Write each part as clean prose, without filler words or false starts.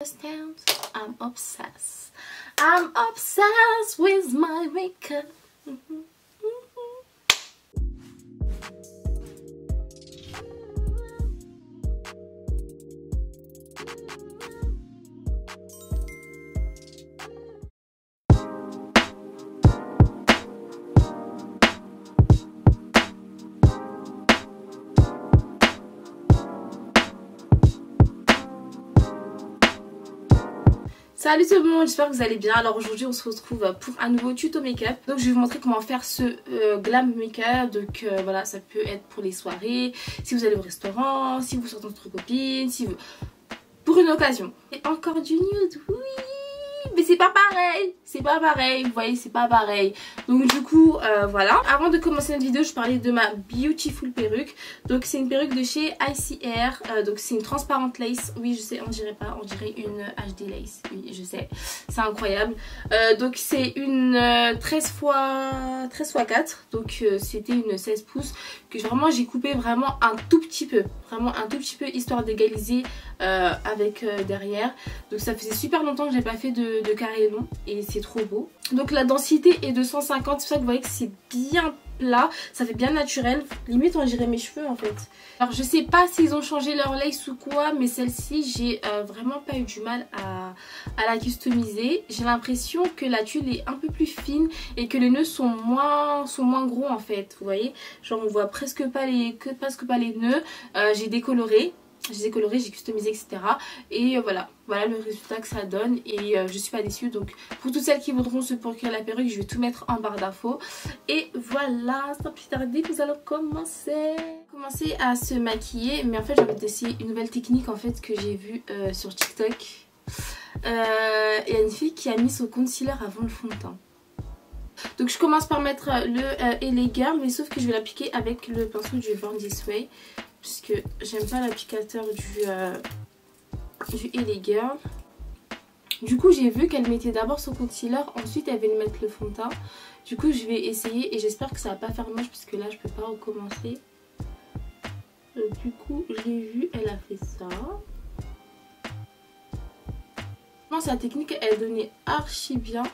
I'm obsessed. I'm obsessed with my makeup. Salut tout le monde, j'espère que vous allez bien. Alors aujourd'hui on se retrouve pour un nouveau tuto make-up. Donc je vais vous montrer comment faire ce glam make-up. Donc voilà, ça peut être pour les soirées, si vous allez au restaurant, si vous sortez entre copines, si vous... pour une occasion. Et encore du nude, oui, mais c'est pas pareil, vous voyez, c'est pas pareil. Donc du coup voilà, avant de commencer notre vidéo je parlais de ma beautiful perruque. Donc c'est une perruque de chez ICR, donc c'est une transparente lace. Oui je sais, on dirait pas, on dirait une HD lace, oui je sais, c'est incroyable. Donc c'est une 13x4, donc c'était une 16 pouces que vraiment j'ai coupé vraiment un tout petit peu, histoire d'égaliser avec derrière. Donc ça faisait super longtemps que j'ai pas fait de carré long et c'est trop beau. Donc la densité est de 150, c'est pour ça que vous voyez que c'est bien plat, ça fait bien naturel, limite on dirait mes cheveux en fait. Alors je sais pas s'ils ont changé leur lace ou quoi, mais celle-ci j'ai vraiment pas eu du mal à la customiser. J'ai l'impression que la tulle est un peu plus fine et que les nœuds sont moins gros en fait, vous voyez, genre on voit presque pas les nœuds. J'ai décoloré, j'ai customisé, etc. Et voilà le résultat que ça donne. Et je suis pas déçue. Donc pour toutes celles qui voudront se procurer la perruque, je vais tout mettre en barre d'infos. Et voilà, sans plus tarder, nous allons commencer à se maquiller. Mais en fait j'ai envie d'essayer une nouvelle technique en fait que j'ai vue sur TikTok. Il y a une fille qui a mis son concealer avant le fond de teint. Donc je commence par mettre le LA Girl, mais sauf que je vais l'appliquer avec le pinceau du Born This Way, puisque j'aime pas l'applicateur du LA Girl. Du coup j'ai vu qu'elle mettait d'abord son concealer, ensuite elle va lui mettre le fond de teint. Du coup je vais essayer et j'espère que ça va pas faire moche, puisque là je peux pas recommencer. Du coup j'ai vu, elle a fait ça. Non, sa technique elle donnait archi bien.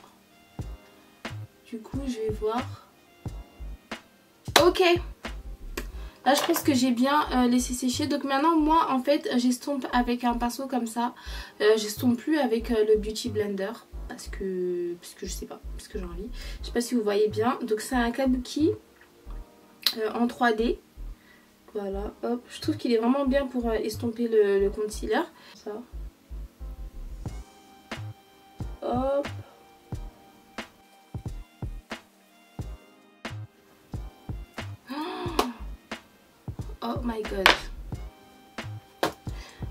Du coup je vais voir. Ok, là je pense que j'ai bien laissé sécher. Donc maintenant moi en fait j'estompe avec un pinceau comme ça. J'estompe plus avec le Beauty Blender parce que je sais pas, parce que j'ai envie. Je sais pas si vous voyez bien. Donc c'est un kabuki en 3D. Voilà, hop. Je trouve qu'il est vraiment bien pour estomper le concealer. Ça. Hop. Oh my god.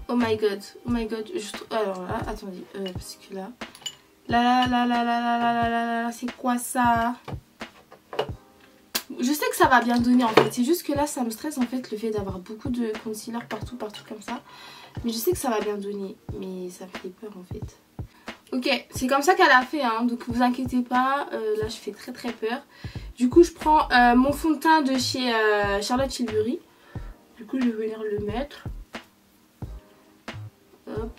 Oh my god. Oh my god. Alors là, attendez. Parce que là. Là, c'est quoi ça? Je sais que ça va bien donner en fait. C'est juste que là, ça me stresse en fait le fait d'avoir beaucoup de concealer partout comme ça. Mais je sais que ça va bien donner. Mais ça me fait peur en fait. Ok, c'est comme ça qu'elle a fait, hein, donc vous inquiétez pas, là je fais très peur. Du coup je prends mon fond de teint de chez Charlotte Tilbury. Du coup je vais venir le mettre. Hop.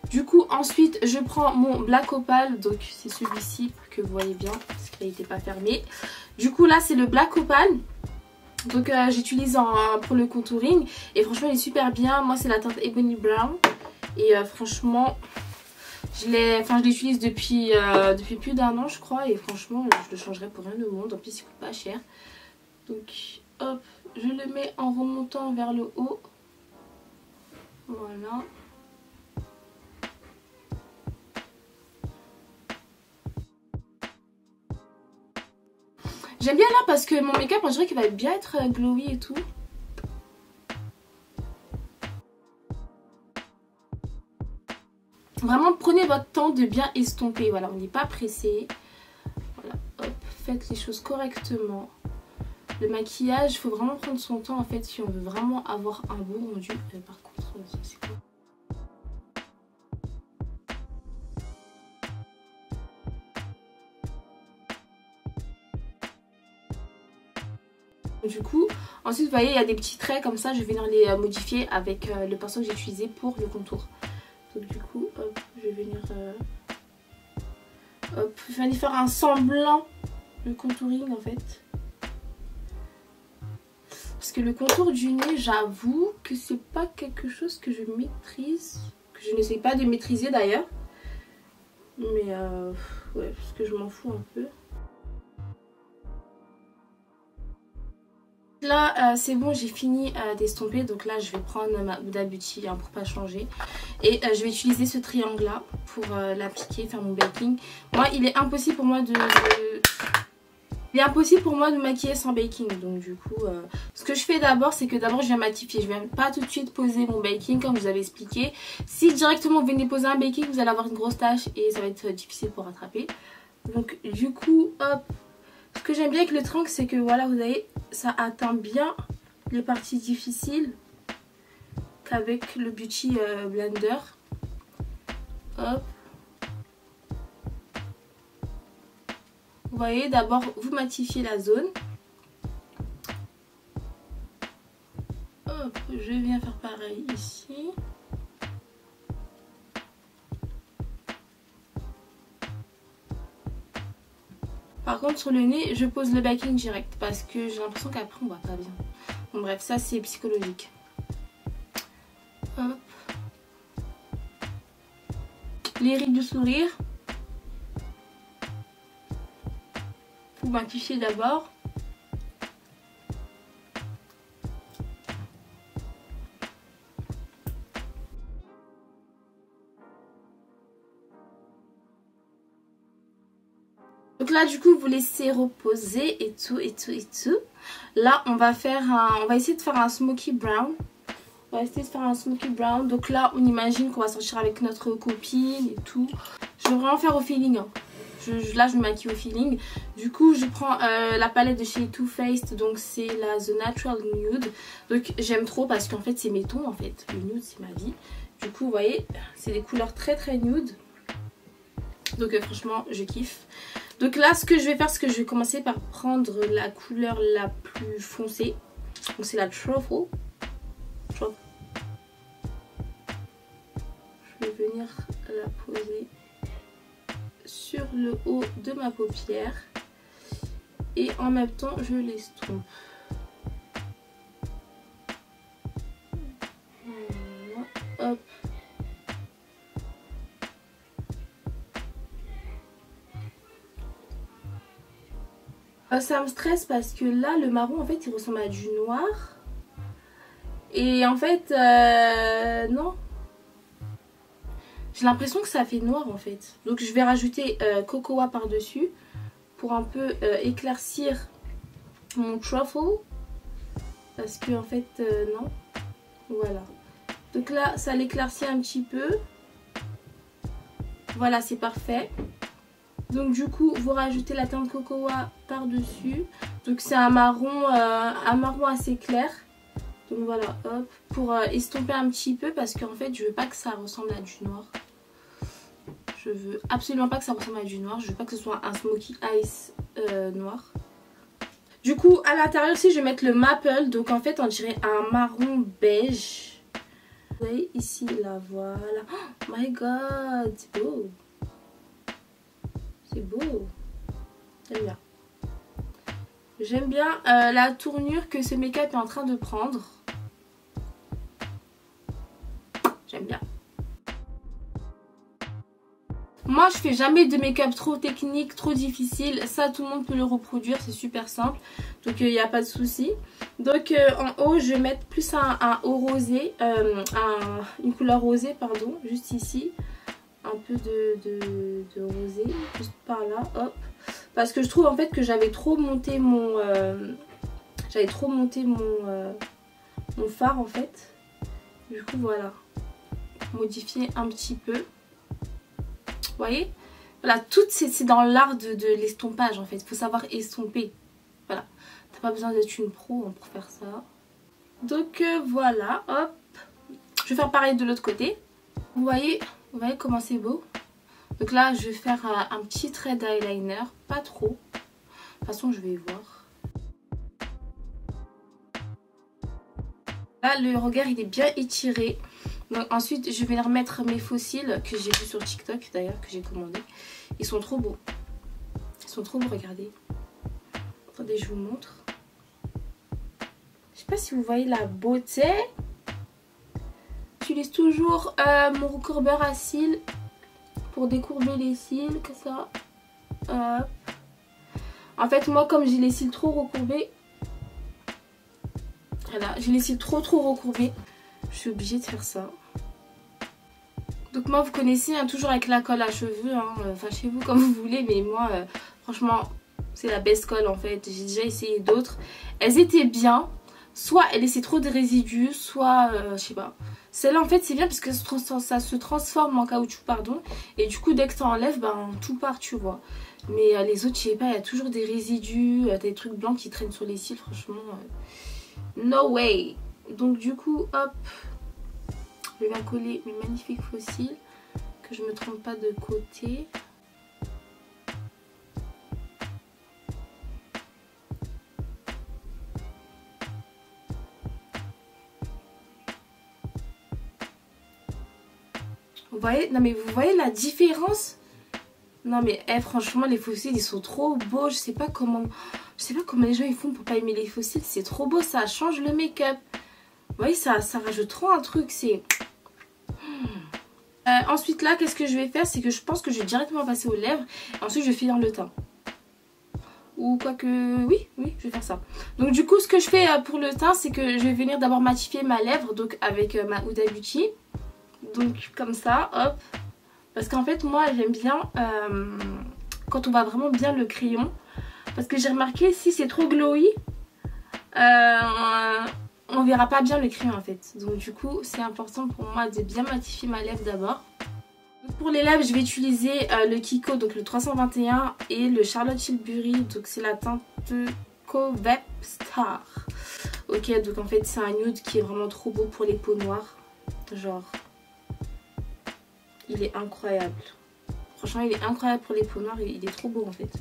Du coup ensuite je prends mon Black Opal, donc c'est celui-ci pour que vous voyez bien parce qu'il n'était pas fermé. Du coup là c'est le Black Opal, donc j'utilise pour le contouring et franchement il est super bien. Moi c'est la teinte Ebony Brown et franchement je l'utilise depuis plus d'un an je crois, et franchement je le changerai pour rien au monde. En plus il coûte pas cher. Donc hop, je le mets en remontant vers le haut, voilà. J'aime bien là parce que mon make-up on dirait qu'il va bien être glowy et tout. Vraiment prenez votre temps de bien estomper. Voilà, on n'est pas pressé. Voilà, hop, faites les choses correctement. Le maquillage, il faut vraiment prendre son temps en fait si on veut vraiment avoir un beau rendu. Par contre, ça c'est quoi? Du coup, ensuite vous voyez il y a des petits traits comme ça, je vais venir les modifier avec le pinceau que j'ai utilisé pour le contour. Donc du coup, hop, je vais venir faire un semblant de contouring en fait. Parce que le contour du nez, j'avoue que c'est pas quelque chose que je maîtrise, que je n'essaie pas de maîtriser d'ailleurs. Mais ouais, parce que je m'en fous un peu. Là c'est bon, j'ai fini d'estomper, donc là je vais prendre ma Huda Beauty hein, pour pas changer. Et je vais utiliser ce triangle là pour l'appliquer, faire mon baking. Moi il est impossible pour moi de maquiller sans baking. Donc du coup ce que je fais d'abord, c'est que d'abord je viens matifier. Je viens pas tout de suite poser mon baking comme je vous avais expliqué. Si directement vous venez poser un baking, vous allez avoir une grosse tache et ça va être difficile pour rattraper. Donc du coup hop. Ce que j'aime bien avec le triangle, c'est que voilà, vous voyez, ça atteint bien les parties difficiles qu'avec le Beauty Blender. Hop. Vous voyez, d'abord, vous matifiez la zone. Hop, je viens faire pareil ici. Par contre sur le nez je pose le baking direct parce que j'ai l'impression qu'après on voit pas bien. Bon bref, ça c'est psychologique. Hop. Les rides du sourire. Vous matifiez d'abord. Donc là du coup vous laissez reposer et tout. Là on va essayer de faire un smoky brown. Donc là on imagine qu'on va sortir avec notre copine et tout. Je vais vraiment faire au feeling hein. Là je me maquille au feeling. Du coup je prends la palette de chez Too Faced. Donc c'est la The Natural Nude. Donc j'aime trop parce qu'en fait c'est mes tons en fait. Le nude c'est ma vie. Du coup vous voyez c'est des couleurs très nude. Donc franchement je kiffe. Donc là ce que je vais faire, c'est que je vais commencer par prendre la couleur la plus foncée. Donc c'est la Truffle. Je vais venir la poser sur le haut de ma paupière. Et en même temps je l'estompe. Voilà. Hop. Ça me stresse parce que là le marron en fait il ressemble à du noir. Et en fait non. J'ai l'impression que ça fait noir en fait. Donc je vais rajouter Cocoa par dessus pour un peu éclaircir mon truffle. Parce que en fait non. Voilà. Donc là ça l'éclaircit un petit peu. Voilà, c'est parfait. Donc du coup vous rajoutez la teinte Cocoa par dessus. Donc c'est un marron assez clair. Donc voilà, hop, pour estomper un petit peu parce qu'en fait je veux pas que ça ressemble à du noir. Je veux absolument pas que ça ressemble à du noir. Je veux pas que ce soit un smoky eyes noir. Du coup à l'intérieur aussi je vais mettre le maple. Donc en fait on dirait un marron beige. Vous voyez ici là, voilà. Oh my god, c'est beau. C'est beau. J'aime bien. J'aime bien la tournure que ce make-up est en train de prendre. J'aime bien. Moi je fais jamais de make-up trop technique, trop difficile. Ça tout le monde peut le reproduire, c'est super simple. Donc il n'y a pas de souci. Donc en haut je vais mettre plus un haut rosé, une couleur rosée pardon, juste ici. Un peu de rosé, juste par là, hop. Parce que je trouve en fait que j'avais trop monté mon mon fard en fait. Du coup voilà, modifier un petit peu. Vous voyez, voilà, tout c'est dans l'art de l'estompage en fait. Il faut savoir estomper. Voilà, t'as pas besoin d'être une pro pour faire ça. Donc voilà, hop. Je vais faire pareil de l'autre côté. Vous voyez comment c'est beau. Donc là je vais faire un petit trait d'eyeliner, pas trop. De toute façon je vais voir. Là, le regard, il est bien étiré. Donc ensuite, je vais venir mettre mes faux cils que j'ai vu sur TikTok d'ailleurs, que j'ai commandé. Ils sont trop beaux. Ils sont trop beaux, regardez. Attendez, je vous montre. Je sais pas si vous voyez la beauté. J'utilise toujours mon recourbeur à cils pour décourber les cils, comme ça. En fait, moi, comme j'ai les cils trop recourbés, voilà, j'ai les cils trop recourbés, je suis obligée de faire ça. Donc moi, vous connaissez, hein, toujours avec la colle à cheveux, hein, enfin chez vous comme vous voulez, mais moi, franchement, c'est la best colle en fait. J'ai déjà essayé d'autres. Elles étaient bien, soit elles laissaient trop de résidus, soit, je sais pas. Celle-là en fait c'est bien parce que ça se transforme en caoutchouc, pardon. Et du coup dès que ça enlève, ben tout part, tu vois. Mais les autres, je sais pas, il y a toujours des résidus, des trucs blancs qui traînent sur les cils, franchement. No way. Donc du coup, hop, je vais coller mes magnifiques faux cils, que je me trompe pas de côté. Vous voyez, non mais vous voyez la différence? Non mais franchement les faux cils ils sont trop beaux. Je sais pas comment les gens ils font pour pas aimer les faux cils. C'est trop beau, ça change le make-up. Vous voyez, ça rajoute trop un truc. C'est ensuite là, qu'est-ce que je vais faire? C'est que je pense que je vais directement passer aux lèvres. Et ensuite je vais finir le teint. Ou quoique, oui, je vais faire ça. Donc du coup ce que je fais pour le teint, c'est que je vais venir d'abord matifier ma lèvre. Donc avec ma Huda Beauty. Donc comme ça, hop. Parce qu'en fait moi j'aime bien quand on va vraiment bien le crayon. Parce que j'ai remarqué si c'est trop glowy, on verra pas bien le crayon en fait. Donc du coup c'est important pour moi de bien matifier ma lèvre d'abord. Pour les lèvres je vais utiliser le Kiko, donc le 321 et le Charlotte Tilbury. Donc c'est la teinte Covep Star. Ok, donc en fait c'est un nude qui est vraiment trop beau pour les peaux noires. Genre... il est incroyable. Franchement, il est incroyable pour les peaux noires. Il est trop beau en fait.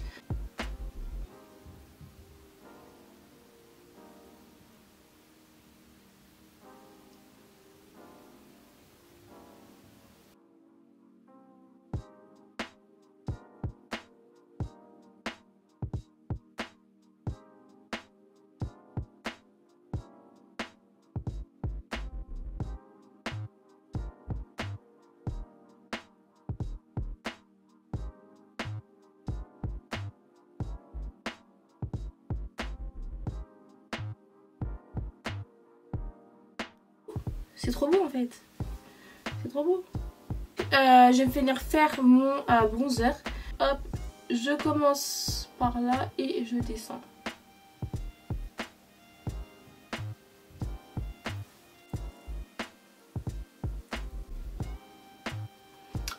C'est trop beau en fait. C'est trop beau. Je vais venir faire mon bronzer. Hop, je commence par là et je descends.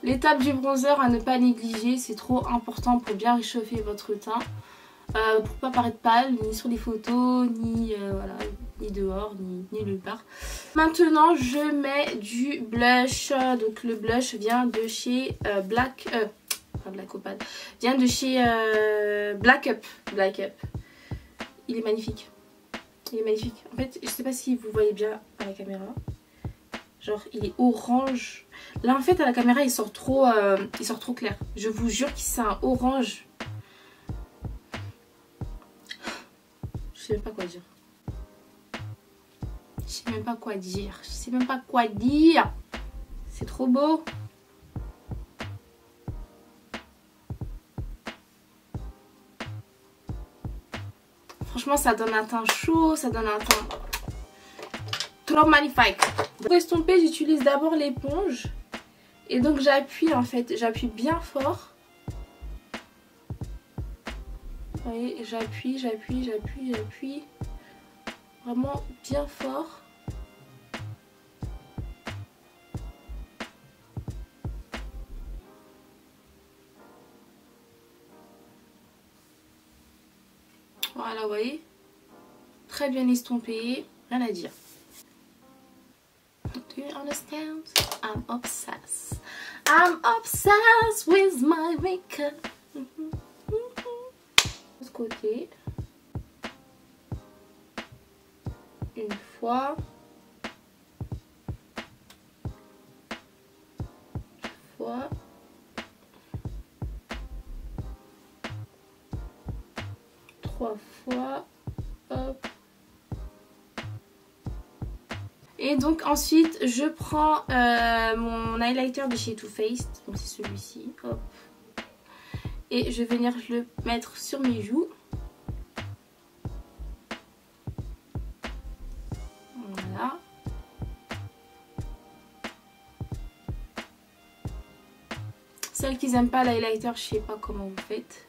L'étape du bronzer à ne pas négliger, c'est trop important pour bien réchauffer votre teint. Pour pas paraître pâle, ni sur les photos, ni, voilà, ni dehors, ni nulle part. Maintenant, je mets du blush. Donc le blush vient de chez Black Opal. Vient de chez Black Up. Il est magnifique. Il est magnifique. En fait, je sais pas si vous voyez bien à la caméra. Genre, il est orange. Là, en fait, à la caméra, il sort trop clair. Je vous jure que c'est un orange. Je sais même pas quoi dire. Je sais même pas quoi dire. C'est trop beau. Franchement, ça donne un teint chaud. Ça donne un teint trop magnifique. Pour estomper, j'utilise d'abord l'éponge. Et donc, j'appuie en fait. J'appuie bien fort. Vous voyez, j'appuie. Vraiment bien fort. Voilà, vous voyez. Très bien estompé. Rien à dire. Do you understand? I'm obsessed. I'm obsessed with my makeup. De ce côté. Une fois. fois. Trois fois. Hop. Et donc ensuite je prends mon highlighter de chez Too Faced. Donc c'est celui-ci. Hop. Et je vais venir le mettre sur mes joues. Voilà. Celles qui n'aiment pas l'highlighter, je sais pas comment vous faites.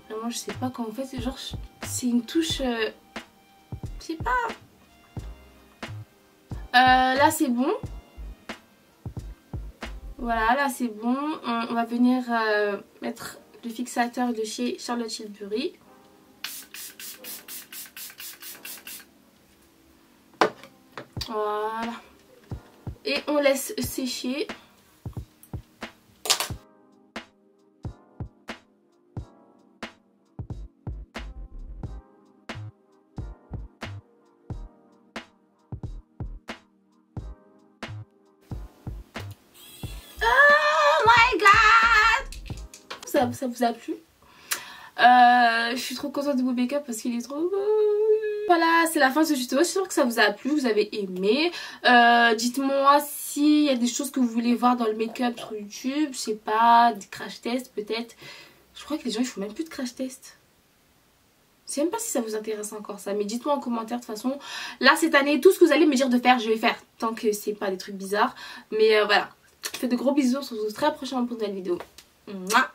Vraiment, je sais pas comment vous faites. Genre, c'est une touche... je sais pas. Là, c'est bon. Voilà, là, c'est bon. On va venir mettre le fixateur de chez Charlotte Tilbury. Voilà. Et on laisse sécher. Oh my god! Ça vous a plu? Je suis trop contente de mon make-up parce qu'il est trop beau. Voilà, c'est la fin de ce tuto. Je suis sûre que ça vous a plu, vous avez aimé. Dites-moi s'il y a des choses que vous voulez voir dans le make-up sur YouTube. Je sais pas, des crash tests peut-être. Je crois que les gens ils font même plus de crash tests. Je sais même pas si ça vous intéresse encore ça. Mais dites-moi en commentaire de toute façon. Là cette année, tout ce que vous allez me dire de faire, je vais faire. Tant que c'est pas des trucs bizarres. Mais voilà. Faites de gros bisous. On se retrouve très prochainement pour une nouvelle vidéo. Mouah.